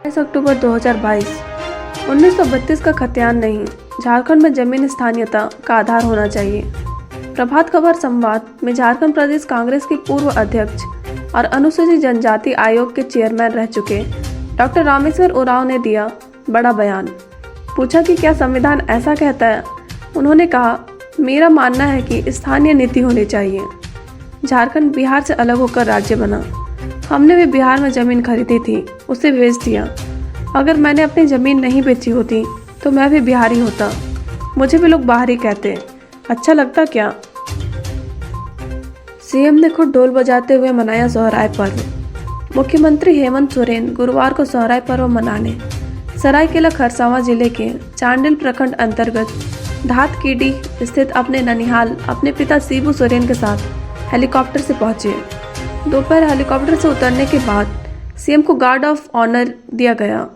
22 अक्टूबर 2022। 1932 का खतियान नहीं, झारखंड में जमीन स्थानीयता का आधार होना चाहिए। प्रभात खबर संवाद में झारखंड प्रदेश कांग्रेस के पूर्व अध्यक्ष और अनुसूचित जनजाति आयोग के चेयरमैन रह चुके डॉक्टर रामेश्वर उरांव ने दिया बड़ा बयान। पूछा कि क्या संविधान ऐसा कहता है। उन्होंने कहा, मेरा मानना है कि स्थानीय नीति होनी चाहिए। झारखंड बिहार से अलग होकर राज्य बना। हमने भी बिहार में ज़मीन खरीदी थी, उसे बेच दिया। अगर मैंने अपनी ज़मीन नहीं बेची होती तो मैं भी बिहारी होता। मुझे भी लोग बाहरी कहते, अच्छा लगता क्या। सीएम ने खुद ढोल बजाते हुए मनाया सोहराय पर्व। मुख्यमंत्री हेमंत सोरेन गुरुवार को सोहराय पर्व मनाने सरायकेला खरसावां जिले के चांडिल प्रखंड अंतर्गत धातकीडी स्थित अपने ननिहाल अपने पिता शिबू सोरेन के साथ हेलीकॉप्टर से पहुंचे। दोपहर हेलीकॉप्टर से उतरने के बाद सीएम को गार्ड ऑफ ऑनर दिया गया।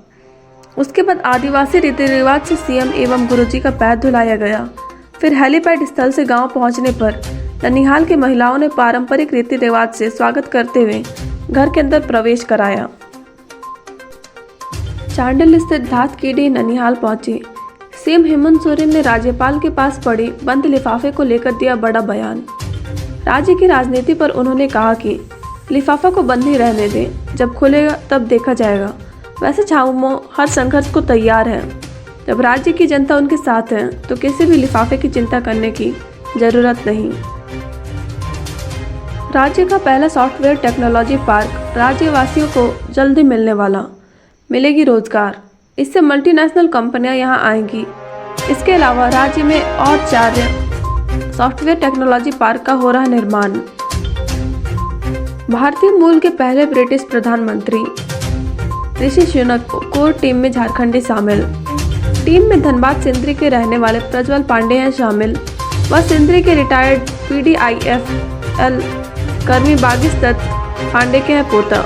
उसके बाद आदिवासी रीति रिवाज से सीएम एवं गुरुजी का पैर धुलाया गया। फिर हेलीपैड स्थल से गांव पहुंचने पर ननिहाल की महिलाओं ने पारंपरिक रीति रिवाज से स्वागत करते हुए घर के अंदर प्रवेश कराया। चांडिल स्थित धातकीडी ननिहाल पहुंचे सीएम हेमंत सोरेन ने राज्यपाल के पास पड़े बंद लिफाफे को लेकर दिया बड़ा बयान। राज्य की राजनीति पर उन्होंने कहा कि लिफाफा को बंद ही रहने दें, जब खुलेगा तब देखा जाएगा। वैसे झामुमो हर संघर्ष को तैयार है। जब राज्य की जनता उनके साथ है तो किसी भी लिफाफे की चिंता करने की जरूरत नहीं। राज्य का पहला सॉफ्टवेयर टेक्नोलॉजी पार्क राज्यवासियों को जल्दी मिलने वाला। मिलेगी रोजगार, इससे मल्टीनेशनल कंपनियां यहां आएंगी। इसके अलावा राज्य में और 4 सॉफ्टवेयर टेक्नोलॉजी पार्क का हो रहा निर्माण। भारतीय मूल के पहले ब्रिटिश प्रधानमंत्री ऋषि सुनक कोर टीम में झारखंडी शामिल। टीम में धनबाद सिंदरी के रहने वाले प्रज्वल पांडे हैं शामिल। वह सिंदरी के रिटायर्ड PDIFL कर्मी बागिस दत्त पांडे के हैं पोता।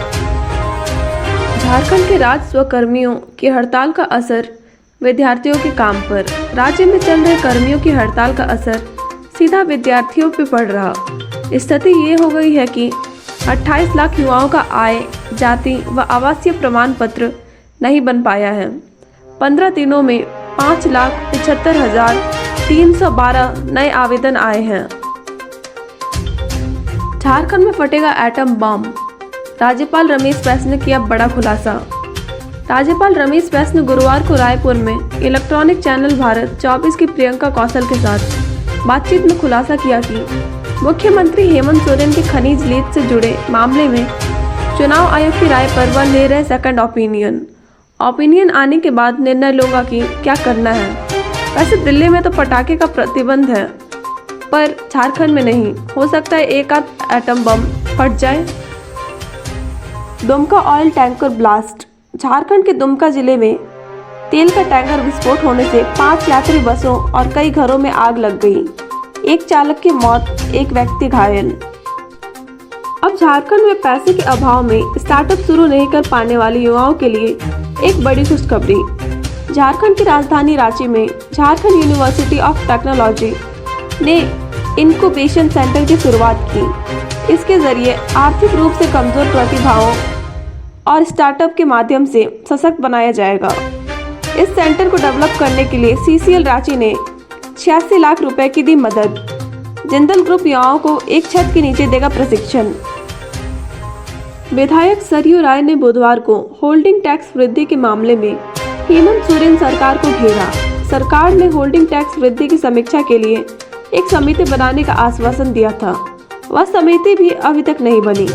झारखंड के राजस्व कर्मियों की हड़ताल का असर विद्यार्थियों के काम पर। राज्य में चल रहे कर्मियों की हड़ताल का असर सीधा विद्यार्थियों पर पड़ रहा। स्थिति ये हो गई है कि 28 लाख युवाओं का आय, जाति व आवासीय प्रमाण पत्र नहीं बन पाया है। 15 दिनों में 5,75,312 नए आवेदन आए हैं। झारखंड में फटेगा एटम बम। राज्यपाल रमेश बैस ने किया बड़ा खुलासा। राज्यपाल रमेश बैस ने गुरुवार को रायपुर में इलेक्ट्रॉनिक चैनल भारत 24 की प्रियंका कौशल के साथ बातचीत में खुलासा किया कि मुख्यमंत्री हेमंत सोरेन के खनिज लीज से जुड़े मामले में चुनाव आयोग की राय पर वह ले रहे सेकंड ओपिनियन आने के बाद निर्णय लूंगा कि क्या करना है। वैसे दिल्ली में तो पटाखे का प्रतिबंध है, पर झारखंड में नहीं। हो सकता है एक आध एटम बम फट जाए। Dumka oil tanker blast. Jharkhand के दुमका जिले में तेल का टैंकर विस्फोट होने से 5 यात्री बसों और कई घरों में आग लग गई। एक चालक की मौत, एक व्यक्ति घायल। अब झारखंड में पैसे के अभाव में स्टार्टअप शुरू नहीं कर पाने वाले युवाओं के लिए एक बड़ी खुशखबरी। झारखंड की राजधानी रांची में झारखंड यूनिवर्सिटी ऑफ टेक्नोलॉजी ने इनक्यूबेशन सेंटर की शुरुआत की। इसके जरिए आर्थिक रूप से कमजोर प्रतिभाओं और स्टार्टअप के माध्यम से सशक्त बनाया जाएगा। इस सेंटर को डेवलप करने के लिए CCL रांची ने 86 लाख रुपए की दी मदद। जिंदल ग्रुप युवाओं को एक छत के नीचे देगा प्रशिक्षण। विधायक सरयू राय ने बुधवार को होल्डिंग टैक्स वृद्धि के मामले में हेमंत सोरेन सरकार को घेरा। सरकार ने होल्डिंग टैक्स वृद्धि की समीक्षा के लिए एक समिति बनाने का आश्वासन दिया था। वह समिति भी अभी तक नहीं बनी।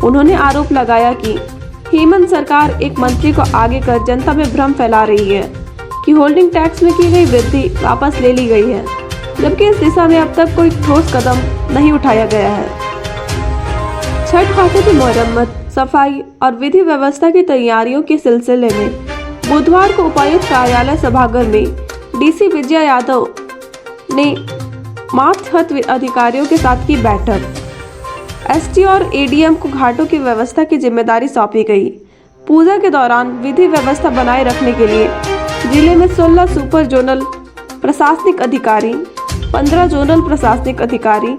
उन्होंने आरोप लगाया कि हेमंत सरकार एक मंत्री को आगे कर जनता में भ्रम फैला रही है कि होल्डिंग टैक्स में की गई वृद्धि वापस ले ली गई है, जबकि इस दिशा में अब तक कोई ठोस कदम नहीं उठाया गया है। छठ घाटों की मरम्मत, सफाई और विधि व्यवस्था की तैयारियों के सिलसिले में बुधवार को उपायुक्त कार्यालय सभागार में DC विजया यादव ने मातहत अधिकारियों के साथ की बैठक। ST और ADM को घाटों की व्यवस्था की जिम्मेदारी सौंपी गई। पूजा के दौरान विधि व्यवस्था बनाए रखने के लिए जिले में 16 सुपर जोनल प्रशासनिक अधिकारी, 15 जोनल प्रशासनिक अधिकारी,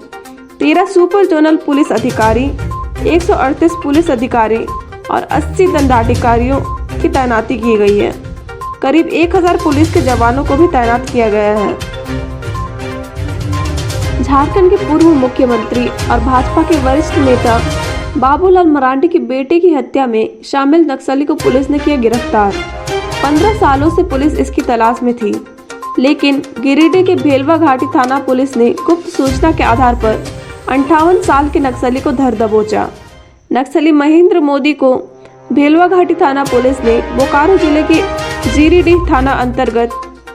13 सुपर जोनल पुलिस अधिकारी, 138 पुलिस अधिकारी और 80 दंडाधिकारियों की तैनाती की गई है। करीब 1000 पुलिस के जवानों को भी तैनात किया गया है। झारखंड के पूर्व मुख्यमंत्री और भाजपा के वरिष्ठ नेता बाबूलाल मरांडी के बेटे की हत्या में शामिल नक्सली को पुलिस ने किया गिरफ्तार। 15 सालों से पुलिस इसकी तलाश में थी, लेकिन गिरिडीह के भेलवा घाटी थाना पुलिस ने गुप्त सूचना के आधार पर 58 साल के नक्सली को धर दबोचा। नक्सली महेंद्र मोदी को भेलवा घाटी थाना पुलिस ने बोकारो जिले के गिरिडीह थाना अंतर्गत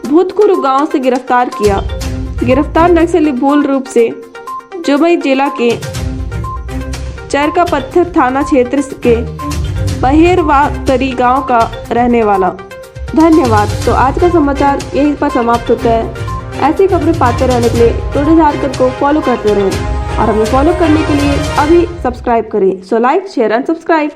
भूतकुरु गांव से गिरफ्तार किया। गिरफ्तार नक्सली मूल रूप से जुबई जिला के चरका पत्थर थाना क्षेत्र के बहेरवातरी गांव का रहने वाला। धन्यवाद। तो आज का समाचार यहीं पर समाप्त होता है। ऐसी खबरें पाते रहने के लिए टुडे झारखंड को फॉलो करते रहें और हमें फॉलो करने के लिए अभी सब्सक्राइब करें। So like, share and subscribe.